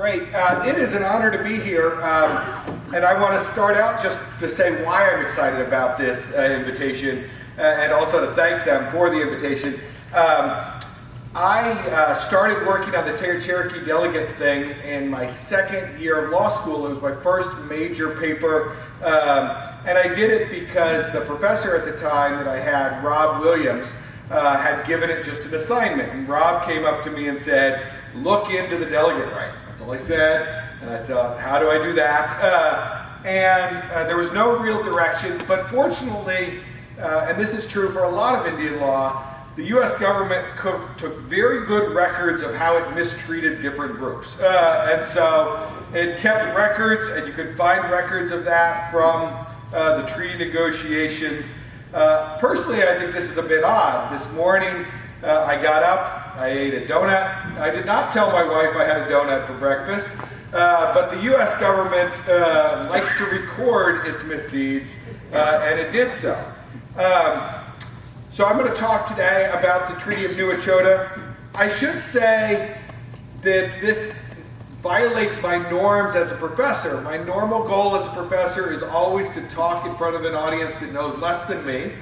Great. It is an honor to be here, and I want to start out just to say why I'm excited about this invitation, and also to thank them for the invitation. I started working on the Cherokee delegate thing in my second year of law school. It was my first major paper, and I did it because the professor at the time that I had, Rob Williams, had given it just an assignment. And Rob came up to me and said, look into the delegate right. That's all I said, and I thought, how do I do that? There was no real direction, but fortunately, and this is true for a lot of Indian law, the U.S. government took very good records of how it mistreated different groups. And so it kept records, and you could find records of that from the treaty negotiations. Personally, I think this is a bit odd. This morning, I got up, I ate a donut. I did not tell my wife I had a donut for breakfast, but the U.S. government likes to record its misdeeds, and it did so. So I'm going to talk today about the Treaty of New Echota. I should say that this violates my norms as a professor. My normal goal as a professor is always to talk in front of an audience that knows less than me.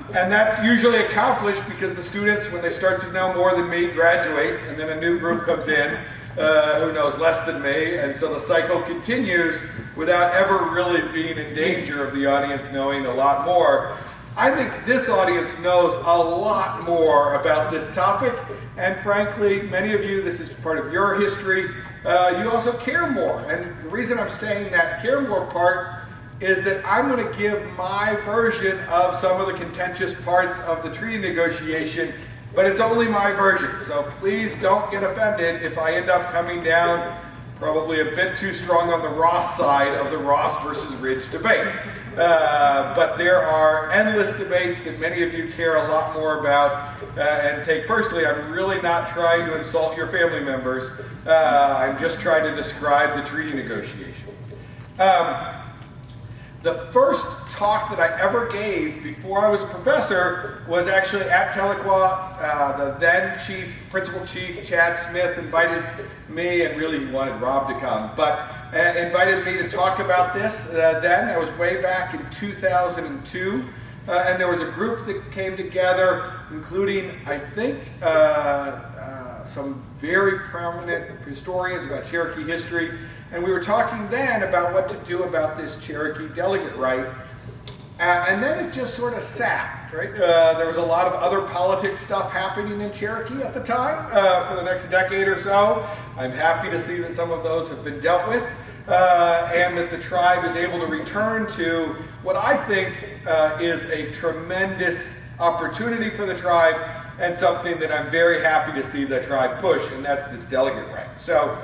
And that's usually accomplished because the students, when they start to know more than me, graduate, and then a new group comes in who knows less than me, and so the cycle continues without ever really being in danger of the audience knowing a lot more. I think this audience knows a lot more about this topic, and frankly, many of you, this is part of your history, you also care more. And the reason I'm saying that care more part is that I'm going to give my version of some of the contentious parts of the treaty negotiation, but it's only my version, so please don't get offended if I end up coming down probably a bit too strong on the Ross side of the Ross versus Ridge debate. But there are endless debates that many of you care a lot more about and take personally. I'm really not trying to insult your family members. I'm just trying to describe the treaty negotiation. The first talk that I ever gave before I was a professor was actually at Tahlequah. The then principal chief, Chad Smith, invited me, and really he wanted Rob to come, but invited me to talk about this then. That was way back in 2002. And there was a group that came together, including, I think, some very prominent historians about Cherokee history. And we were talking then about what to do about this Cherokee delegate right. And then it just sort of sat, right? There was a lot of other politics stuff happening in Cherokee at the time for the next decade or so. I'm happy to see that some of those have been dealt with and that the tribe is able to return to what I think is a tremendous opportunity for the tribe and something that I'm very happy to see the tribe push, and that's this delegate right. So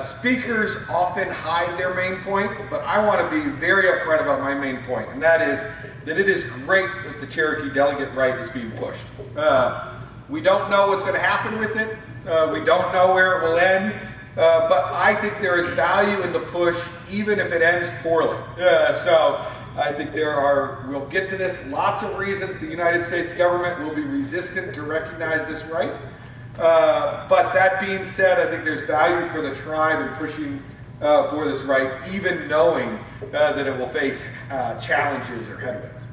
speakers often hide their main point, but I want to be very upfront about my main point, and that is that it is great that the Cherokee delegate right is being pushed. We don't know what's going to happen with it. We don't know where it will end, but I think there is value in the push, even if it ends poorly. So I think we'll get to this, lots of reasons the United States government will be resistant to recognize this right. But that being said, I think there's value for the tribe in pushing for this right, even knowing that it will face challenges or headwinds.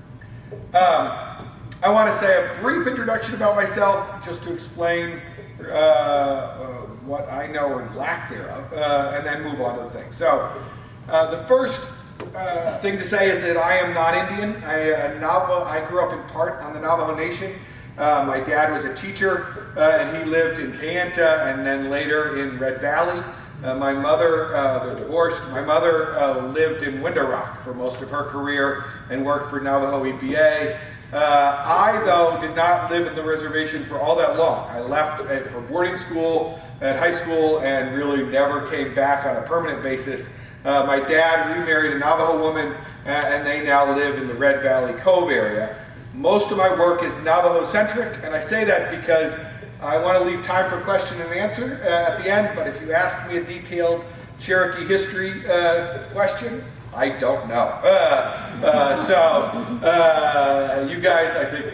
I want to say a brief introduction about myself, just to explain what I know or lack thereof, and then move on to the thing. So the first thing to say is that I am not Indian. I grew up in part on the Navajo Nation. My dad was a teacher, and he lived in Kayenta and then later in Red Valley. My mother, they're divorced. My mother lived in Window Rock for most of her career and worked for Navajo EPA. I, though, did not live in the reservation for all that long. I left for boarding school at high school and really never came back on a permanent basis. My dad remarried a Navajo woman, and they now live in the Red Valley Cove area. Most of my work is Navajo-centric, and I say that because I want to leave time for question and answer at the end, but if you ask me a detailed Cherokee history question, I don't know. You guys, I think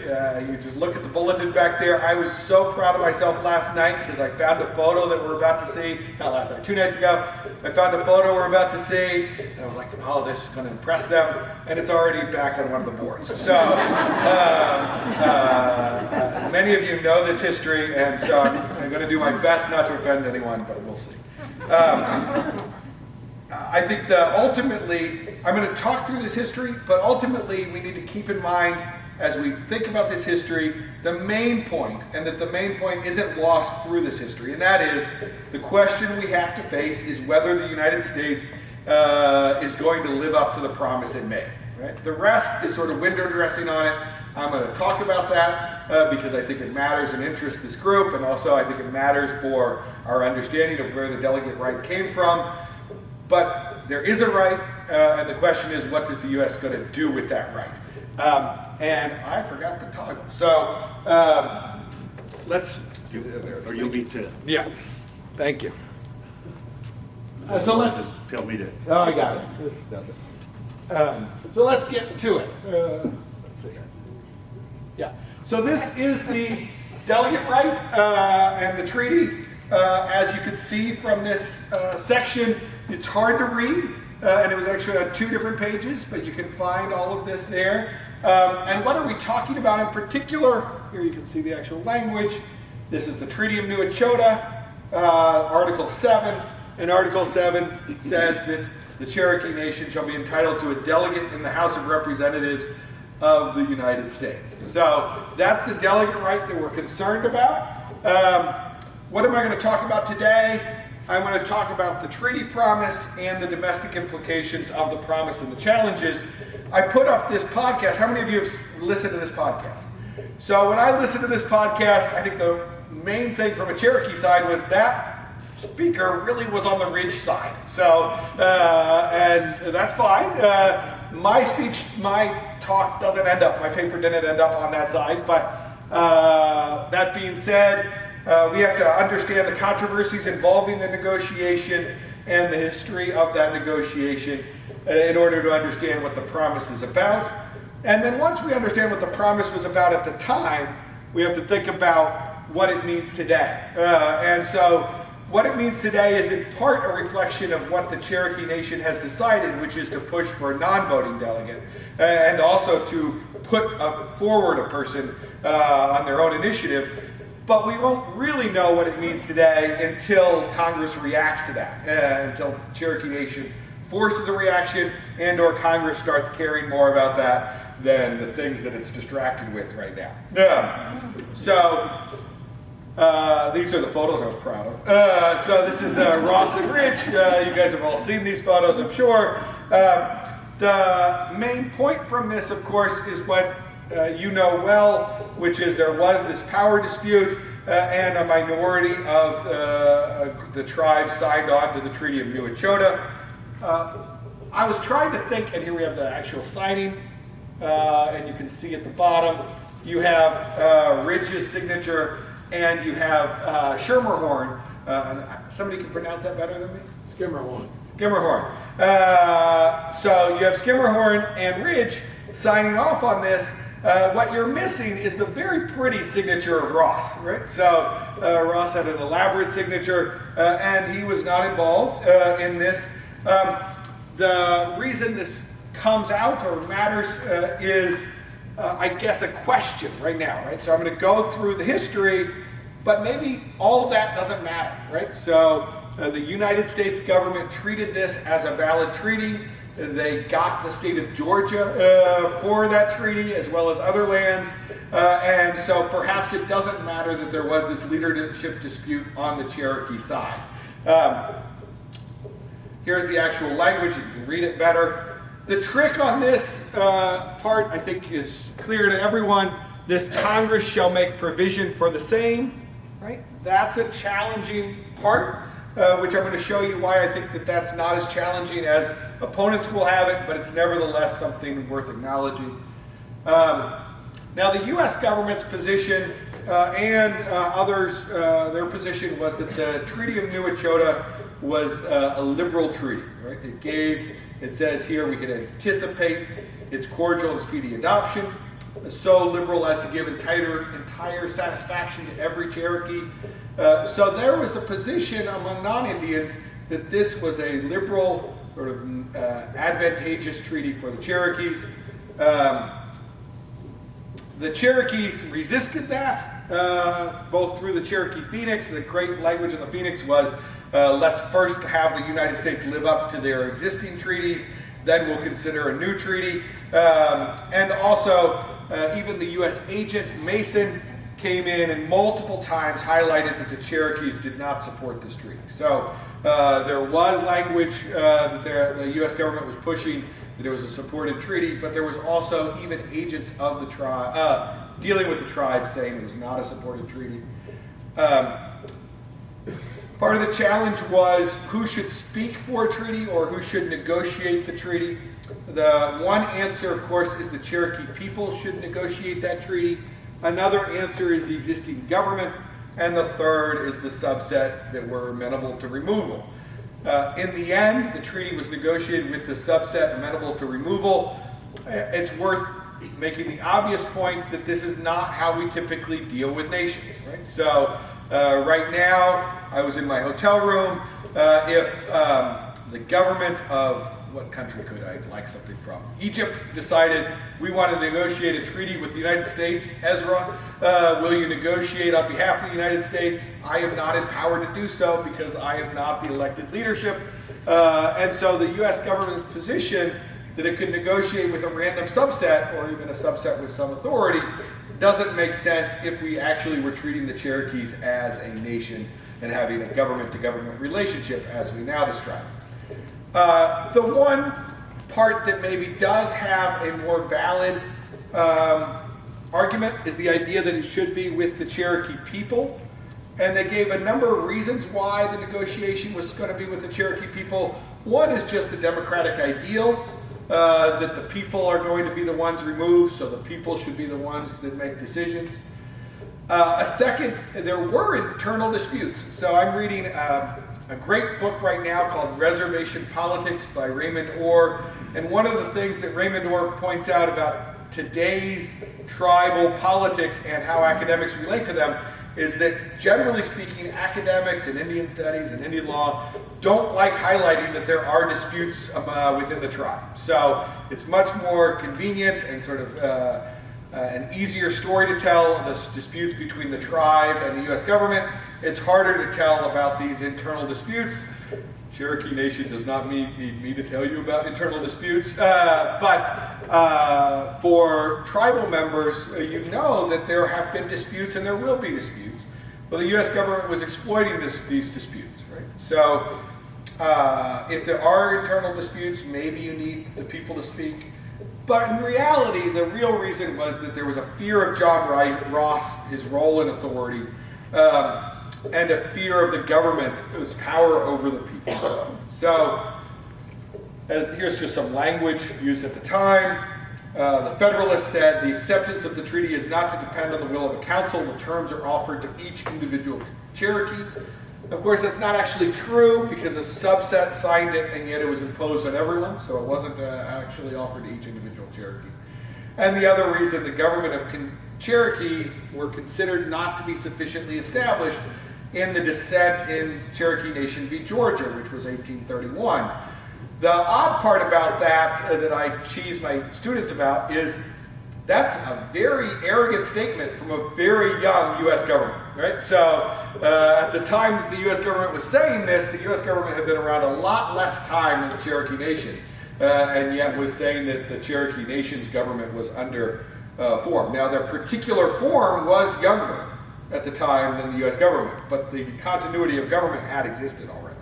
you just look at the bulletin back there. I was so proud of myself last night because I found a photo that we're about to see. Not last night, 2 nights ago. I found a photo we're about to see, and I was like, oh, this is going to impress them. And it's already back on one of the boards. So many of you know this history, and so I'm going to do my best not to offend anyone, but we'll see. I think that ultimately, I'm going to talk through this history, but ultimately we need to keep in mind as we think about this history, the main point, and that the main point isn't lost through this history, and that is the question we have to face is whether the United States is going to live up to the promise it made. Right? The rest is sort of window dressing on it. I'm going to talk about that because I think it matters and interests this group, and also I think it matters for our understanding of where the delegate right came from. But there is a right, and the question is, what is the U.S. going to do with that right? And I forgot the toggle. So let's do it. Or you'll need to. Yeah. Thank you. So let's tell me to. Oh, I got it. This does it. So let's get to it. Let's see here. Yeah. So this is the delegate right and the treaty. As you can see from this section, it's hard to read, and it was actually on 2 different pages, but you can find all of this there. And what are we talking about in particular? Here you can see the actual language. This is the Treaty of New Echota, Article 7. And Article 7 says that the Cherokee Nation shall be entitled to a delegate in the House of Representatives of the United States. So that's the delegate right that we're concerned about. What am I going to talk about today? I'm going to talk about the treaty promise and the domestic implications of the promise and the challenges. I put up this podcast. How many of you have listened to this podcast? So when I listened to this podcast, I think the main thing from a Cherokee side was that speaker really was on the Ridge side. So, and that's fine. My speech, my talk doesn't end up, my paper didn't end up on that side. But that being said, we have to understand the controversies involving the negotiation and the history of that negotiation in order to understand what the promise is about. And then once we understand what the promise was about at the time, we have to think about what it means today. And so what it means today is in part a reflection of what the Cherokee Nation has decided, which is to push for a non-voting delegate, and also to put forward a person on their own initiative. But we won't really know what it means today until Congress reacts to that, until Cherokee Nation forces a reaction and or Congress starts caring more about that than the things that it's distracted with right now. So these are the photos I was proud of. So this is Ross and Rich. You guys have all seen these photos, I'm sure. The main point from this, of course, is what you know well, which is there was this power dispute and a minority of the tribes signed on to the Treaty of New Echota. I was trying to think, and here we have the actual signing, and you can see at the bottom, you have Ridge's signature, and you have Schermerhorn. Somebody can pronounce that better than me? Skimmerhorn. Skimmerhorn. So you have Skimmerhorn and Ridge signing off on this. What you're missing is the very pretty signature of Ross, right? So Ross had an elaborate signature, and he was not involved in this. The reason this comes out or matters is, I guess, a question right now, right? So I'm going to go through the history, but maybe all of that doesn't matter, right? So the United States government treated this as a valid treaty. They got the state of Georgia for that treaty, as well as other lands. And so perhaps it doesn't matter that there was this leadership dispute on the Cherokee side. Here's the actual language. You can read it better. The trick on this part, I think, is clear to everyone. This Congress shall make provision for the same, right? That's a challenging part. Which I'm going to show you why I think that that's not as challenging as opponents will have it, but it's nevertheless something worth acknowledging. Now the U.S. government's position and others, their position was that the Treaty of New Echota was a liberal treaty, right? It gave It says here we can anticipate its cordial and speedy adoption, so liberal as to give entire satisfaction to every Cherokee. So there was the position among non-Indians that this was a liberal, sort of advantageous treaty for the Cherokees. The Cherokees resisted that, both through the Cherokee Phoenix. The great language of the Phoenix was, let's first have the United States live up to their existing treaties, then we'll consider a new treaty. And also, even the U.S. agent, Mason, came in and multiple times highlighted that the Cherokees did not support this treaty. So there was language that the U.S. government was pushing that it was a supported treaty, but there was also even agents of the tribe dealing with the tribe saying it was not a supported treaty. Part of the challenge was who should speak for a treaty or who should negotiate the treaty. The one answer, of course, is the Cherokee people should negotiate that treaty. Another answer is the existing government. And the third is the subset that were amenable to removal. In the end, the treaty was negotiated with the subset amenable to removal. It's worth making the obvious point that this is not how we typically deal with nations, right? So right now, I was in my hotel room. If the government of, what country could I like something from? Egypt decided we want to negotiate a treaty with the United States. Ezra, will you negotiate on behalf of the United States? I am not empowered to do so because I am not the elected leadership. And so the U.S. government's position that it could negotiate with a random subset or even a subset with some authority doesn't make sense if we actually were treating the Cherokees as a nation and having a government-to-government relationship as we now describe. The one part that maybe does have a more valid argument is the idea that it should be with the Cherokee people. And they gave a number of reasons why the negotiation was going to be with the Cherokee people. One is just the democratic ideal, that the people are going to be the ones removed, so the people should be the ones that make decisions. A second, there were internal disputes. So I'm reading a great book right now called Reservation Politics by Raymond Orr. And one of the things that Raymond Orr points out about today's tribal politics and how academics relate to them is that, generally speaking, academics and Indian studies and Indian law don't like highlighting that there are disputes within the tribe. So it's much more convenient and sort of an easier story to tell, the disputes between the tribe and the U.S. government. It's harder to tell about these internal disputes. Cherokee Nation does not need me to tell you about internal disputes, but for tribal members, you know that there have been disputes and there will be disputes. Well, the U.S. government was exploiting these disputes, right? So if there are internal disputes, maybe you need the people to speak. But in reality, the real reason was that there was a fear of John Ross, his role and authority, and a fear of the government's power over the people. So, here's just some language used at the time. The Federalists said, the acceptance of the treaty is not to depend on the will of a council. The terms are offered to each individual Cherokee. Of course, that's not actually true because a subset signed it and yet it was imposed on everyone, so it wasn't actually offered to each individual Cherokee. And the other reason the government of Cherokee were considered not to be sufficiently established in the dissent in Cherokee Nation v. Georgia, which was 1831. The odd part about that that I tease my students about is that's a very arrogant statement from a very young U.S. government, right? So at the time that the U.S. government was saying this, the U.S. government had been around a lot less time than the Cherokee Nation, and yet was saying that the Cherokee Nation's government was under form. Now, their particular form was younger at the time than the U.S. government, but the continuity of government had existed already.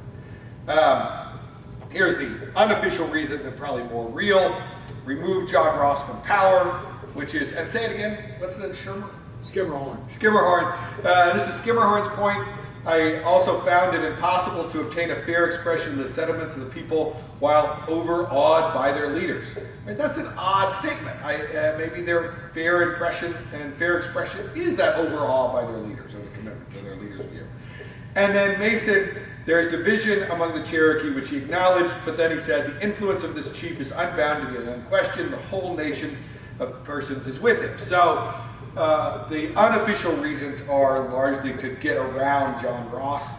Here's the unofficial reasons and probably more real. Remove John Ross from power, which is, and say it again, what's the Skimmerhorn. Skimmerhorn. This is Skimmerhorn's point. I also found it impossible to obtain a fair expression of the sentiments of the people while overawed by their leaders. Right? That's an odd statement. Maybe their fair impression and fair expression is that overawe by their leaders or the commitment to their leaders' view. And then Mason, there's division among the Cherokee, which he acknowledged, but then he said, the influence of this chief is unbounded and unquestioned. The whole nation of persons is with him. So the unofficial reasons are largely to get around John Ross.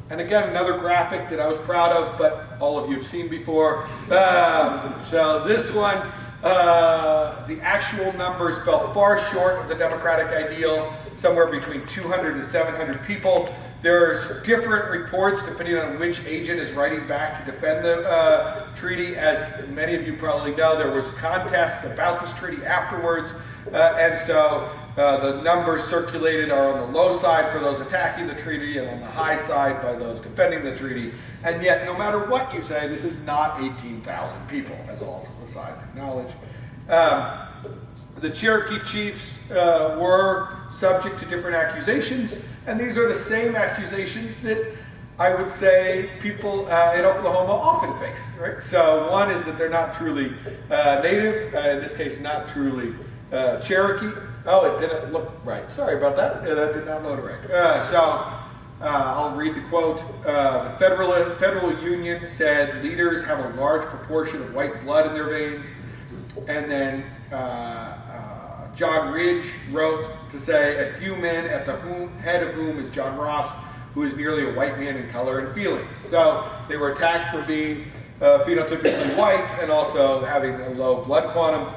And again, another graphic that I was proud of, but all of you have seen before. So this one, the actual numbers fell far short of the Democratic ideal, somewhere between 200 and 700 people. There's different reports depending on which agent is writing back to defend the treaty. As many of you probably know, there was contests about this treaty afterwards, and so the numbers circulated are on the low side for those attacking the treaty and on the high side by those defending the treaty. And yet, no matter what you say, this is not 18,000 people, as all the sides acknowledge. The Cherokee chiefs were subject to different accusations, and these are the same accusations that I would say people in Oklahoma often face, right? So one is that they're not truly native, in this case not truly Cherokee. Oh, it didn't look right. Sorry about that. That did not load right. I'll read the quote. The federal Union said leaders have a large proportion of white blood in their veins. And then John Ridge wrote to say, a few men at the head of whom is John Ross, who is nearly a white man in color and feelings. So they were attacked for being phenotypically white and also having a low blood quantum.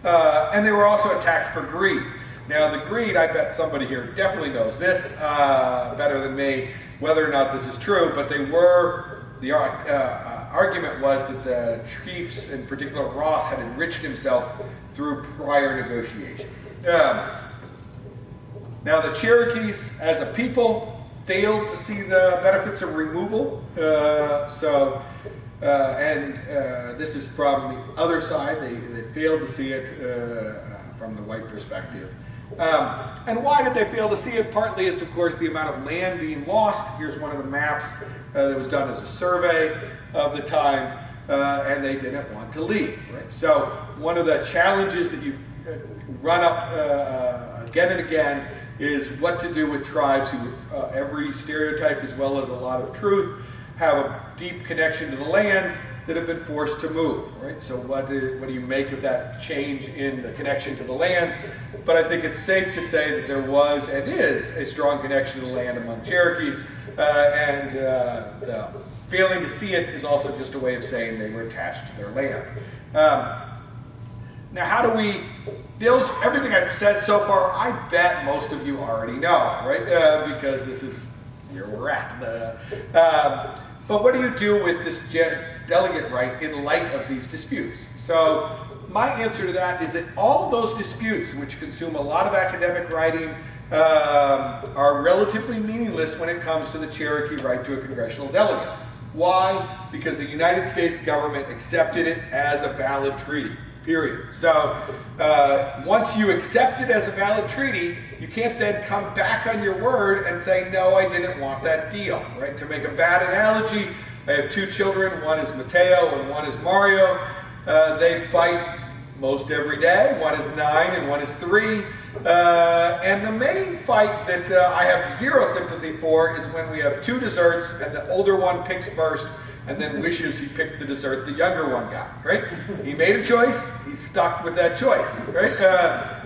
And they were also attacked for greed. Now the greed, I bet somebody here definitely knows this better than me, whether or not this is true, but they were, the argument was that the chiefs, in particular Ross, had enriched himself through prior negotiations. Now the Cherokees, as a people, failed to see the benefits of removal. This is from the other side. They failed to see it from the white perspective. And why did they fail to see it? Partly it's, of course, the amount of land being lost. Here's one of the maps that was done as a survey of the time, and they didn't want to leave. Right? So one of the challenges that you run up again and again is what to do with tribes who, every stereotype as well as a lot of truth, have a deep connection to the land that have been forced to move, right? So what do you make of that change in the connection to the land? But I think it's safe to say that there was and is a strong connection to the land among Cherokees, and failing to see it is also just a way of saying they were attached to their land. Now, how do we deal with everything I've said so far? I bet most of you already know, right? Because this is where we're at. But what do you do with this delegate right in light of these disputes? So my answer to that is that all of those disputes, which consume a lot of academic writing, are relatively meaningless when it comes to the Cherokee right to a congressional delegate. Why? Because the United States government accepted it as a valid treaty. Period. So once you accept it as a valid treaty, you can't then come back on your word and say, no, I didn't want that deal, right? To make a bad analogy, I have two children, one is Mateo and one is Mario. They fight most every day. One is 9 and one is 3. And the main fight that I have zero sympathy for is when we have two desserts and the older one picks first and then wishes he picked the dessert the younger one got, right? He made a choice, he's stuck with that choice, right?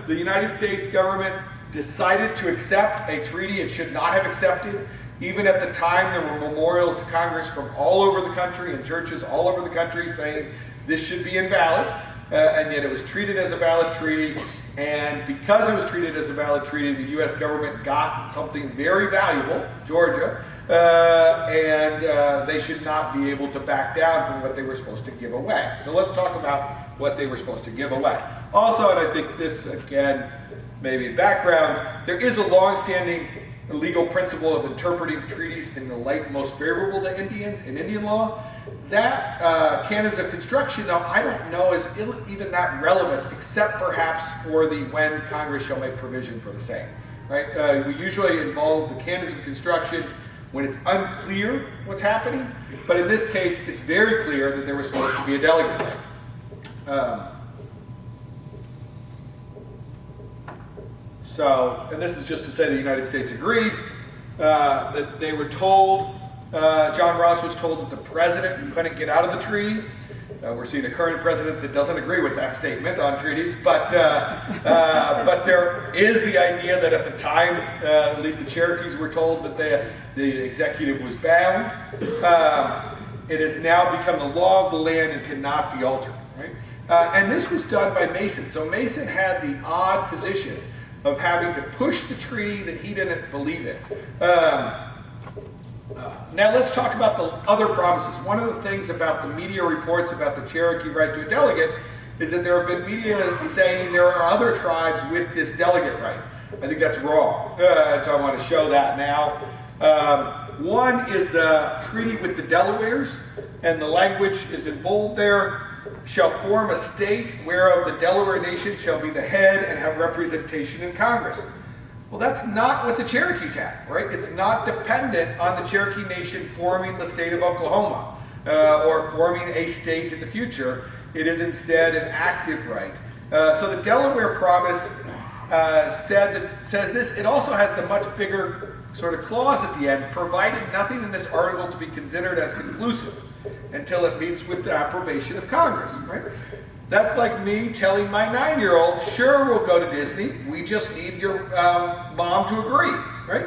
The United States government decided to accept a treaty it should not have accepted. Even at the time, there were memorials to Congress from all over the country and churches all over the country saying this should be invalid, and yet it was treated as a valid treaty. And because it was treated as a valid treaty, the U.S. government got something very valuable, Georgia, and they should not be able to back down from what they were supposed to give away. So let's talk about what they were supposed to give away. Also, and I think this, again, maybe background, there is a long-standing legal principle of interpreting treaties in the light most favorable to Indians in Indian law. That canons of construction, though, I don't know is even that relevant, except perhaps for the when Congress shall make provision for the same. Right? We usually involve the canons of construction when it's unclear what's happening, but in this case, it's very clear that there was supposed to be a delegate right. And this is just to say the United States agreed. that they were told, John Ross was told that the president couldn't get out of the treaty. We're seeing a current president that doesn't agree with that statement on treaties, but there is the idea that at the time, at least the Cherokees were told that the executive was bound. It has now become the law of the land and cannot be altered. Right? And this was done by Mason. So Mason had the odd position of having to push the treaty that he didn't believe in. Now let's talk about the other promises. One of the things about the media reports about the Cherokee right to a delegate is that there have been media saying there are other tribes with this delegate right. I think that's wrong. So I want to show that now. One is the treaty with the Delawares, and the language is in bold there. Shall form a state whereof the Delaware nation shall be the head and have representation in Congress. Well, that's not what the Cherokees have, right? It's not dependent on the Cherokee Nation forming the state of Oklahoma or forming a state in the future. It is instead an active right. So the Delaware Promise says this. It also has the much bigger sort of clause at the end, provided nothing in this article to be considered as conclusive until it meets with the approbation of Congress, right? That's like me telling my 9-year-old, sure, we'll go to Disney. We just need your mom to agree, right?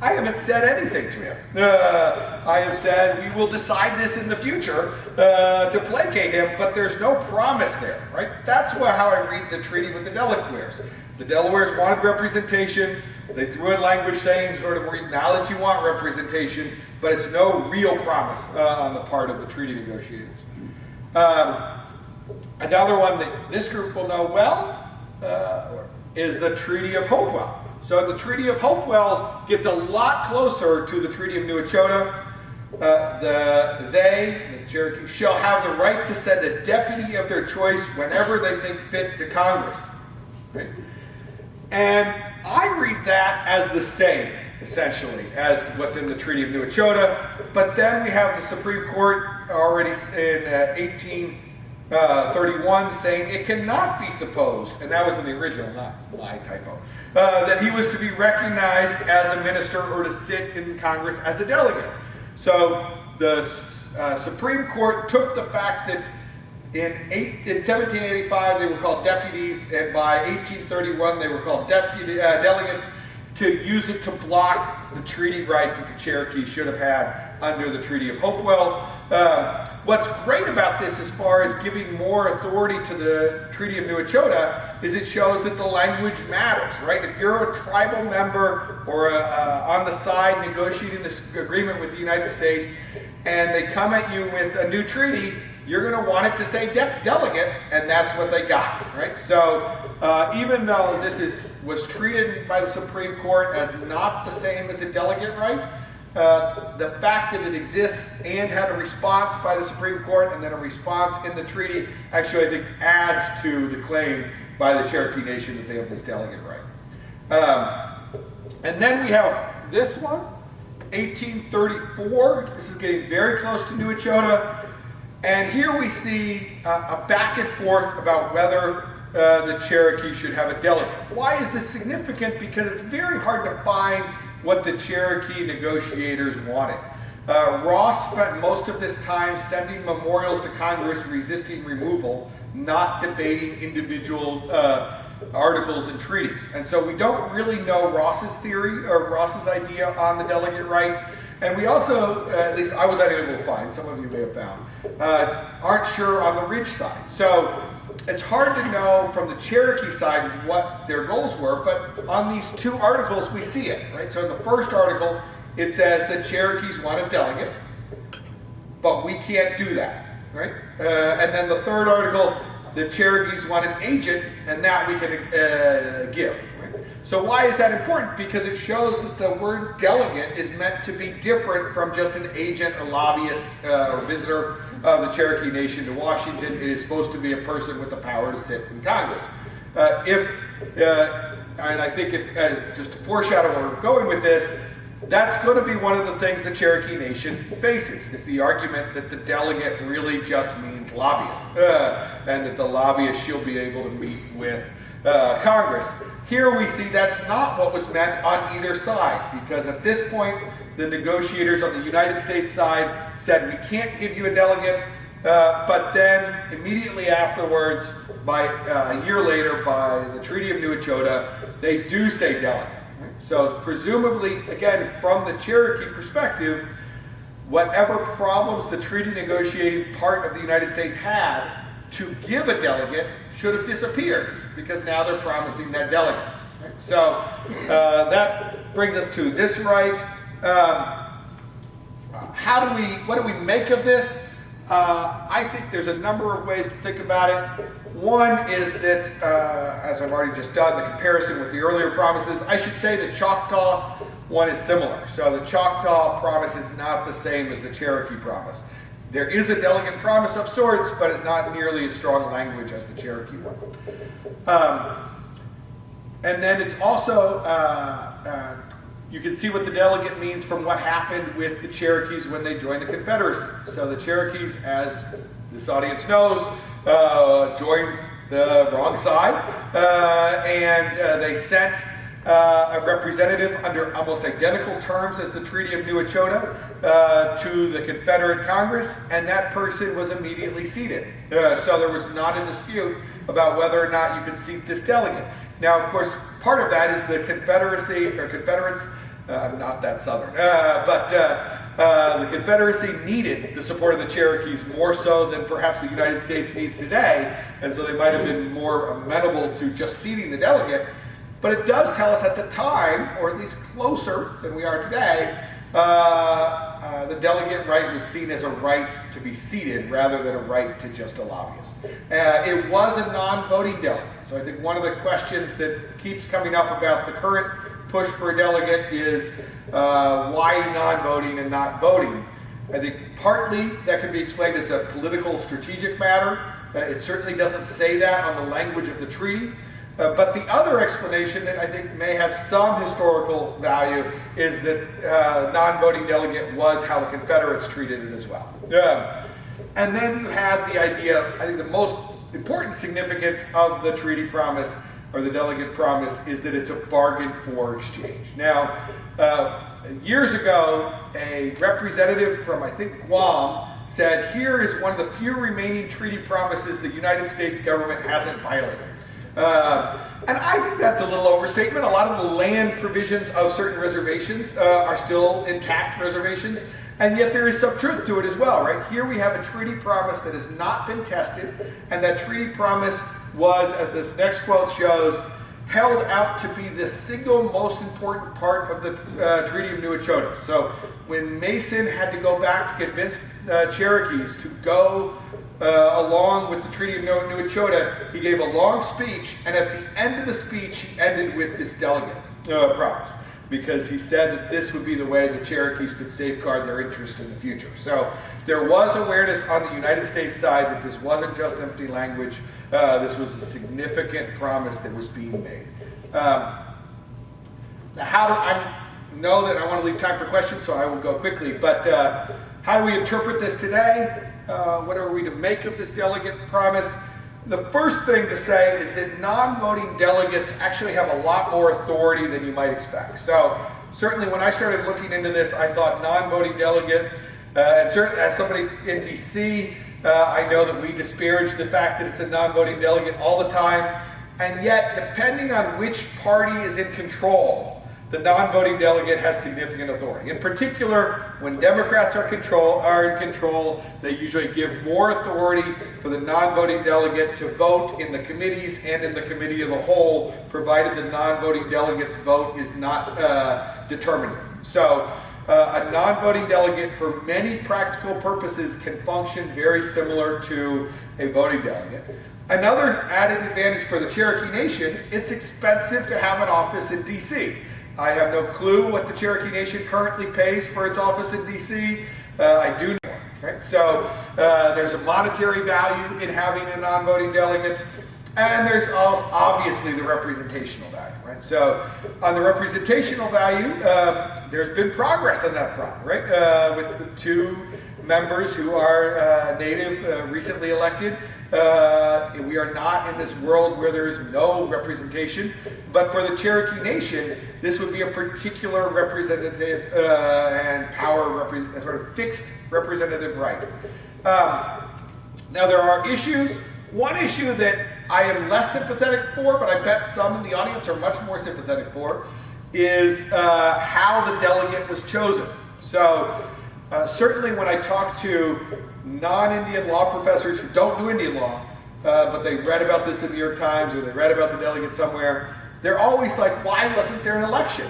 I haven't said anything to him. I have said we will decide this in the future to placate him, but there's no promise there, right? That's how I read the treaty with the Delawares. The Delawares wanted representation. They threw in language saying, sort of, we acknowledge you want representation, but it's no real promise on the part of the treaty negotiators. Another one that this group will know well is the Treaty of Hopewell. So the Treaty of Hopewell gets a lot closer to the Treaty of New Echota. The Cherokee, shall have the right to send a deputy of their choice whenever they think fit to Congress. Right? And I read that as the same, essentially, as what's in the Treaty of New Echota. But then we have the Supreme Court already in 1831 saying it cannot be supposed, and that was in the original, not my typo, that he was to be recognized as a minister or to sit in Congress as a delegate. So the Supreme Court took the fact that in 1785 they were called deputies, and by 1831 they were called delegates, to use it to block the treaty right that the Cherokee should have had under the Treaty of Hopewell. What's great about this as far as giving more authority to the Treaty of New Echota is it shows that the language matters, right? If you're a tribal member or on the side negotiating this agreement with the United States and they come at you with a new treaty, you're going to want it to say delegate, and that's what they got, right? So even though this was treated by the Supreme Court as not the same as a delegate right, the fact that it exists and had a response by the Supreme Court and then a response in the treaty actually, I think, adds to the claim by the Cherokee Nation that they have this delegate right. And then we have this one, 1834. This is getting very close to New Echota. And here we see a back and forth about whether the Cherokee should have a delegate. Why is this significant? Because it's very hard to find what the Cherokee negotiators wanted. Ross spent most of this time sending memorials to Congress resisting removal, not debating individual articles and treaties. And so we don't really know Ross's theory or Ross's idea on the delegate right. And we also, at least I was unable to find, some of you may have found, aren't sure on the Ridge side. So it's hard to know from the Cherokee side what their goals were, but on these two articles we see it, right? So in the first article, it says the Cherokees want a delegate, but we can't do that, right? And then the third article, the Cherokees want an agent, and that we can give. So why is that important? Because it shows that the word delegate is meant to be different from just an agent or lobbyist or visitor of the Cherokee Nation to Washington. It is supposed to be a person with the power to sit in Congress. And I think just to foreshadow where we're going with this, that's going to be one of the things the Cherokee Nation faces, is the argument that the delegate really just means lobbyist, and that the lobbyist should be able to meet with Congress. Here we see that's not what was meant on either side, because at this point, the negotiators on the United States side said, we can't give you a delegate, but then immediately afterwards, by a year later, by the Treaty of New Echota, they do say delegate. So presumably, again, from the Cherokee perspective, whatever problems the treaty negotiating part of the United States had to give a delegate should have disappeared, because now they're promising that delegate. So that brings us to this right. What do we make of this? I think there's a number of ways to think about it. One is that, as I've already just done, the comparison with the earlier promises, I should say the Choctaw one is similar. So the Choctaw promise is not the same as the Cherokee promise. There is a delegate promise of sorts, but it's not nearly as strong language as the Cherokee one. And then it's also, you can see what the delegate means from what happened with the Cherokees when they joined the Confederacy. So the Cherokees, as this audience knows, joined the wrong side, and they sent a representative under almost identical terms as the Treaty of New Echota to the Confederate Congress, and that person was immediately seated. So there was not a dispute about whether or not you could seat this delegate. Now, of course, part of that is the Confederacy, or Confederates, I'm not that Southern, but the Confederacy needed the support of the Cherokees more so than perhaps the United States needs today, and so they might have been more amenable to just seating the delegate. But it does tell us at the time, or at least closer than we are today, the delegate right was seen as a right to be seated rather than a right to just a lobbyist. It was a non-voting delegate. So I think one of the questions that keeps coming up about the current push for a delegate is why non-voting and not voting? I think partly that can be explained as a political strategic matter. It certainly doesn't say that on the language of the treaty. But the other explanation that I think may have some historical value is that non-voting delegate was how the Confederates treated it as well. And then you had the idea, I think the most important significance of the treaty promise, or the delegate promise, is that it's a bargain for exchange. Now, years ago, a representative from, I think, Guam said, here is one of the few remaining treaty promises the United States government hasn't violated. And I think that's a little overstatement. A lot of the land provisions of certain reservations are still intact reservations, and yet there is some truth to it as well, right? Here we have a treaty promise that has not been tested, and that treaty promise was, as this next quote shows, held out to be the single most important part of the Treaty of New Echota. So when Mason had to go back to convince Cherokees to go along with the Treaty of New Echota, he gave a long speech, and at the end of the speech, he ended with this delegate promise, because he said that this would be the way the Cherokees could safeguard their interest in the future. So there was awareness on the United States side that this wasn't just empty language. This was a significant promise that was being made. Now, I know that I want to leave time for questions, so I will go quickly, but how do we interpret this today? What are we to make of this delegate promise? The first thing to say is that non-voting delegates actually have a lot more authority than you might expect. So certainly when I started looking into this, I thought non-voting delegate, and certainly as somebody in DC, I know that we disparage the fact that it's a non-voting delegate all the time, and yet depending on which party is in control, the non-voting delegate has significant authority. In particular, when Democrats are in control, they usually give more authority for the non-voting delegate to vote in the committees and in the committee of the whole, provided the non-voting delegate's vote is not determinative. So a non-voting delegate, for many practical purposes, can function very similar to a voting delegate. Another added advantage for the Cherokee Nation, it's expensive to have an office in DC. I have no clue what the Cherokee Nation currently pays for its office in DC. I do know, right? So there's a monetary value in having a non-voting delegate, and there's obviously the representational value, right? So on the representational value, there's been progress on that front, right? With the two members who are native, recently elected, We are not in this world where there's no representation, but for the Cherokee Nation, this would be a particular representative and power, sort of fixed representative right. Now there are issues. One issue that I am less sympathetic for, but I bet some in the audience are much more sympathetic for, is how the delegate was chosen. So certainly when I talk to non-Indian law professors who don't do Indian law, but they read about this in the New York Times or they read about the delegate somewhere, they're always like, why wasn't there an election?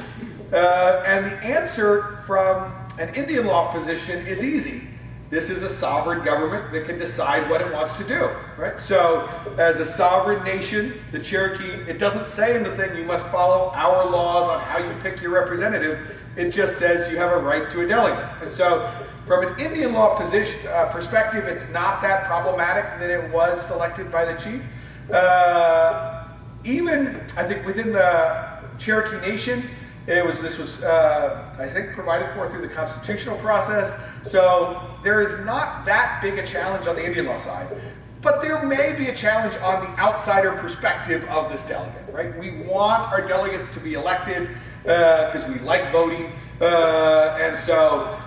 And the answer from an Indian law position is easy. This is a sovereign government that can decide what it wants to do, right? So as a sovereign nation, the Cherokee, it doesn't say in the thing you must follow our laws on how you pick your representative. It just says you have a right to a delegate. And so from an Indian law perspective, it's not that problematic that it was selected by the chief. Even, I think, within the Cherokee Nation, this was I think, provided for through the constitutional process. So there is not that big a challenge on the Indian law side. But there may be a challenge on the outsider perspective of this delegate, right? We want our delegates to be elected because we like voting. And so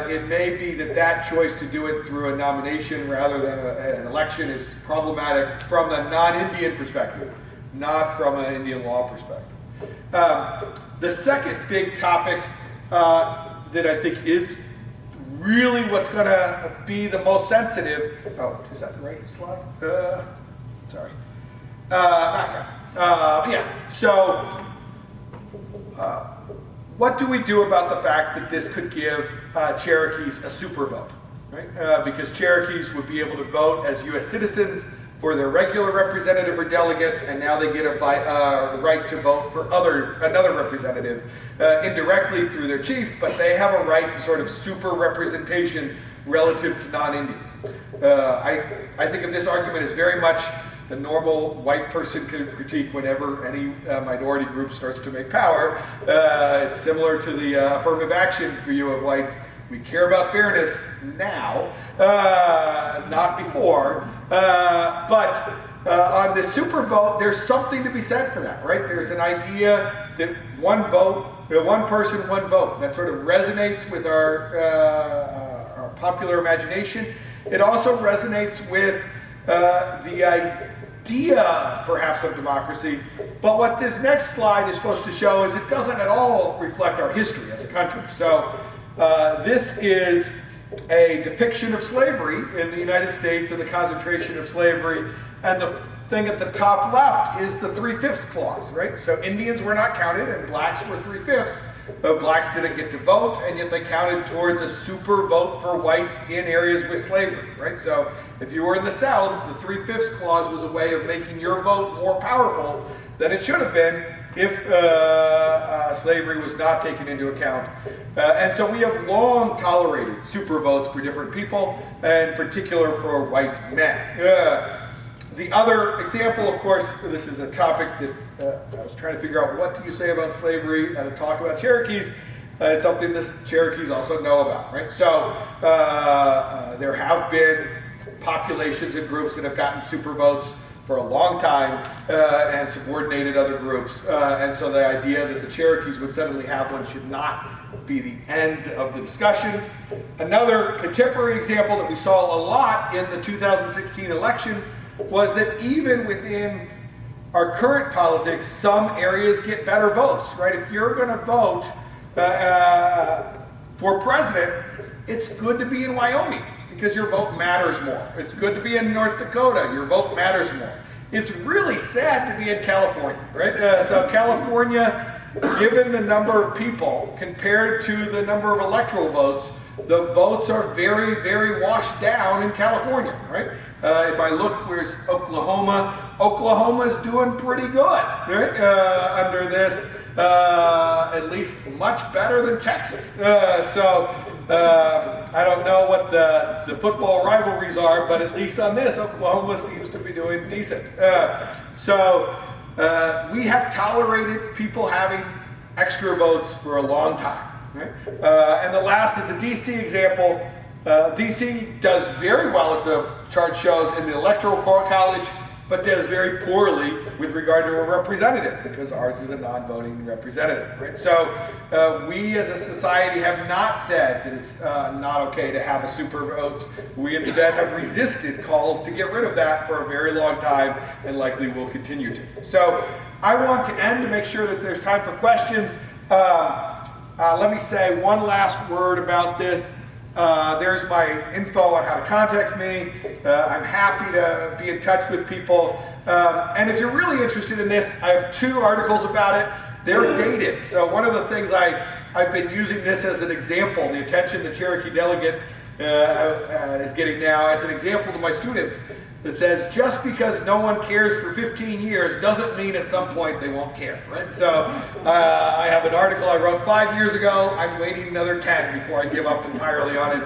it may be that choice to do it through a nomination rather than an election is problematic from the non-Indian perspective, not from an Indian law perspective. The second big topic that I think is really what's going to be the most sensitive. Oh, is that the right slide? Sorry. Not yet. Yeah. So, what do we do about the fact that this could give Cherokees a super vote? Right? Because Cherokees would be able to vote as U.S. citizens for their regular representative or delegate, and now they get a right to vote for another representative indirectly through their chief, but they have a right to sort of super representation relative to non-Indians. I think of this argument as very much the normal white person critique whenever any minority group starts to make power. It's similar to the affirmative action view of whites. We care about fairness now, not before. But on the super vote, there's something to be said for that, right? There's an idea that one vote, one person, one vote. That sort of resonates with our popular imagination. It also resonates with the idea, perhaps, of democracy. But what this next slide is supposed to show is it doesn't at all reflect our history as a country. So this is a depiction of slavery in the United States and the concentration of slavery. And the thing at the top left is the 3/5 clause, right? So Indians were not counted and blacks were 3/5. But blacks didn't get to vote, and yet they counted towards a super vote for whites in areas with slavery, right? So if you were in the South, the 3/5 clause was a way of making your vote more powerful than it should have been if slavery was not taken into account. And so we have long tolerated super votes for different people, and in particular for white men. The other example, of course, this is a topic that I was trying to figure out, what do you say about slavery at a talk about Cherokees? It's something that Cherokees also know about, right? So there have been populations and groups that have gotten super votes for a long time and subordinated other groups. And so the idea that the Cherokees would suddenly have one should not be the end of the discussion. Another contemporary example that we saw a lot in the 2016 election was that even within our current politics, some areas get better votes, right? If you're going to vote for president, it's good to be in Wyoming because your vote matters more. It's good to be in North Dakota, your vote matters more. It's really sad to be in California, right? So California, given the number of people compared to the number of electoral votes, the votes are very, very washed down in California, right? If I look, where's Oklahoma? Oklahoma's doing pretty good, right? Under this, at least much better than Texas. I don't know what the football rivalries are, but at least on this, Oklahoma seems to be doing decent. We have tolerated people having extra votes for a long time. Right? And the last is a DC example. DC does very well, as the chart shows, in the electoral college, but does very poorly with regard to a representative, because ours is a non-voting representative, right? So we as a society have not said that it's not okay to have a super vote. We instead have resisted calls to get rid of that for a very long time, and likely will continue to. So I want to end to make sure that there's time for questions. Let me say one last word about this. There's my info on how to contact me. I'm happy to be in touch with people. And if you're really interested in this, I have 2 articles about it. They're dated. So one of the things I've been using this as an example, the attention the Cherokee delegate is getting now, as an example to my students that says just because no one cares for 15 years doesn't mean at some point they won't care, right? So I have an article I wrote 5 years ago. I'm waiting another 10 before I give up entirely on it.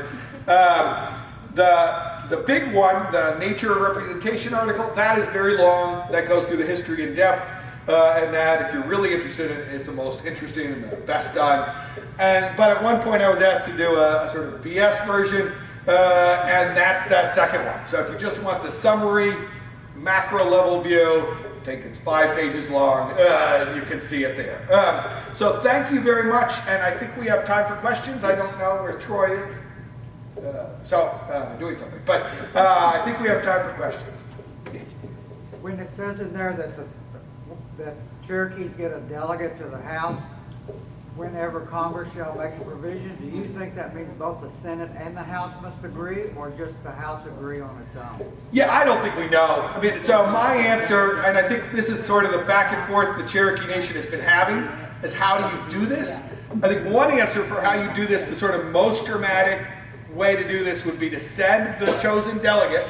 The big one, the Nature of Representation article, that is very long. That goes through the history in depth. And that, if you're really interested in it, is the most interesting and the best done. But at one point I was asked to do a sort of BS version, and that's that second one. So if you just want the summary, macro level view, I think it's 5 pages long, you can see it there. So thank you very much, and I think we have time for questions. I don't know where Troy is. Doing something. But I think we have time for questions. When it says in there that that Cherokees get a delegate to the House whenever Congress shall make a provision, do you think that means both the Senate and the House must agree, or just the House agree on its own? Yeah, I don't think we know. I mean, so my answer, and I think this is sort of the back and forth the Cherokee Nation has been having, is how do you do this? I think one answer for how you do this, the sort of most dramatic way to do this, would be to send the chosen delegate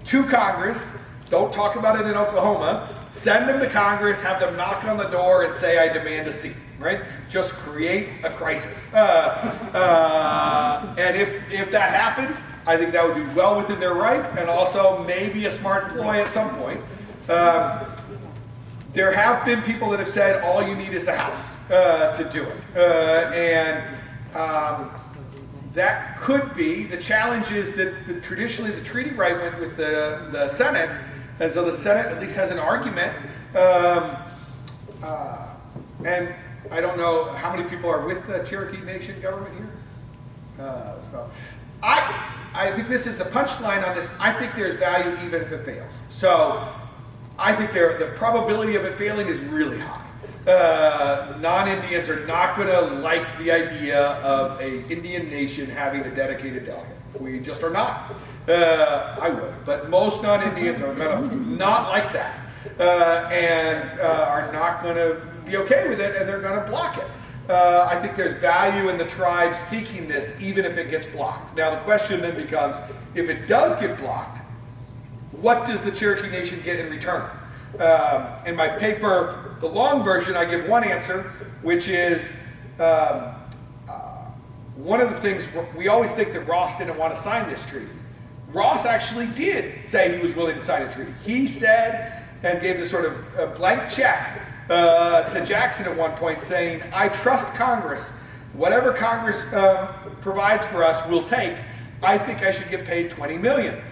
to Congress. Don't talk about it in Oklahoma. Send them to Congress, have them knock on the door and say, I demand a seat, right? Just create a crisis. And if that happened, I think that would be well within their right, and also maybe a smart ploy at some point. There have been people that have said all you need is the House to do it. That could be. The challenge is that traditionally the treaty right went with the Senate, and so the Senate at least has an argument. And I don't know how many people are with the Cherokee Nation government here. So I think this is the punchline on this. I think there's value even if it fails. So I think the probability of it failing is really high. Non-Indians are not going to like the idea of an Indian nation having a dedicated delegate. We just are not. I would, but most non-Indians are not like that, and are not going to be okay with it, and they're going to block it. I think there's value in the tribe seeking this, even if it gets blocked. Now the question then becomes, if it does get blocked, what does the Cherokee Nation get in return? In my paper, the long version, I give one answer, which is one of the things, we always think that Ross didn't want to sign this treaty. Ross actually did say he was willing to sign a treaty. He said, and gave this sort of a blank check to Jackson at one point, saying, I trust Congress. Whatever Congress provides for us, we'll take. I think I should get paid $20 million.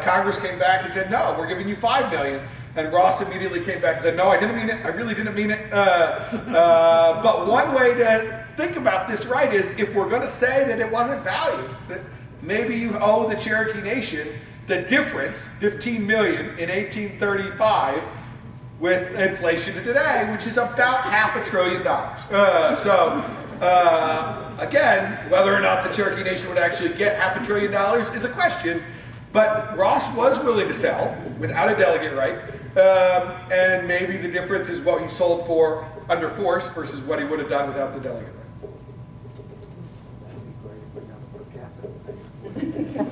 Congress came back and said, no, we're giving you $5 million. And Ross immediately came back and said, no, I didn't mean it. I really didn't mean it. But one way to think about this, right, is if we're going to say that it wasn't valued, that maybe you owe the Cherokee Nation the difference, $15 million in 1835, with inflation to today, which is about $500 billion. Again, whether or not the Cherokee Nation would actually get $500 billion is a question, but Ross was willing to sell without a delegate right, and maybe the difference is what he sold for under force versus what he would have done without the delegate right.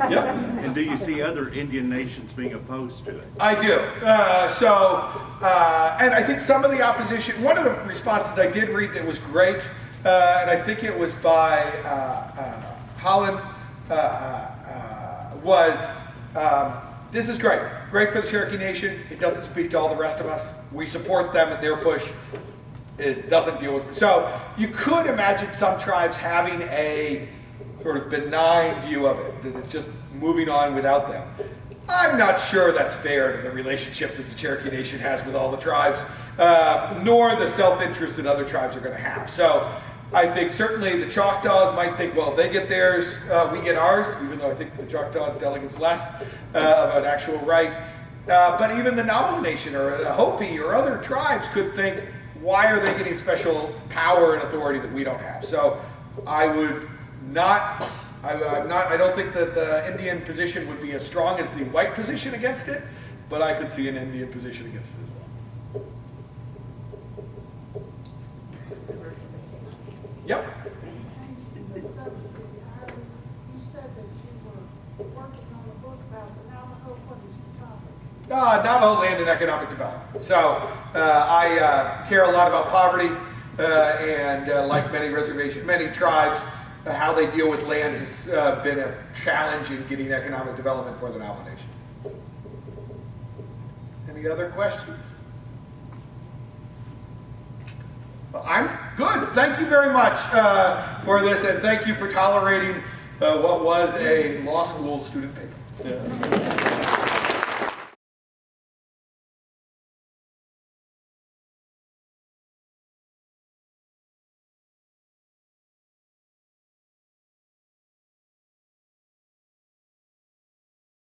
Yep. And do you see other Indian nations being opposed to it? I do. And I think some of the opposition, one of the responses I did read that was great, and I think it was by Holland, was, this is great. Great for the Cherokee Nation. It doesn't speak to all the rest of us. We support them at their push. It doesn't deal with. So you could imagine some tribes having a sort of benign view of it, that it's just moving on without them. I'm not sure that's fair to the relationship that the Cherokee Nation has with all the tribes, nor the self-interest that other tribes are going to have. So I think certainly the Choctaws might think, well, if they get theirs, we get ours, even though I think the Choctaw delegate's less of an actual right. But even the Navajo Nation or the Hopi or other tribes could think, why are they getting special power and authority that we don't have? So I would not, I don't think that the Indian position would be as strong as the white position against it, but I could see an Indian position against it as well. Yep. You said that you were working on a book about the Navajo. What is the topic? Navajo land and economic development. So I care a lot about poverty and like many tribes, how they deal with land has been a challenge in getting economic development for the Navajo Nation. Any other questions? Well, I'm good. Thank you very much for this, and thank you for tolerating what was a law school student paper.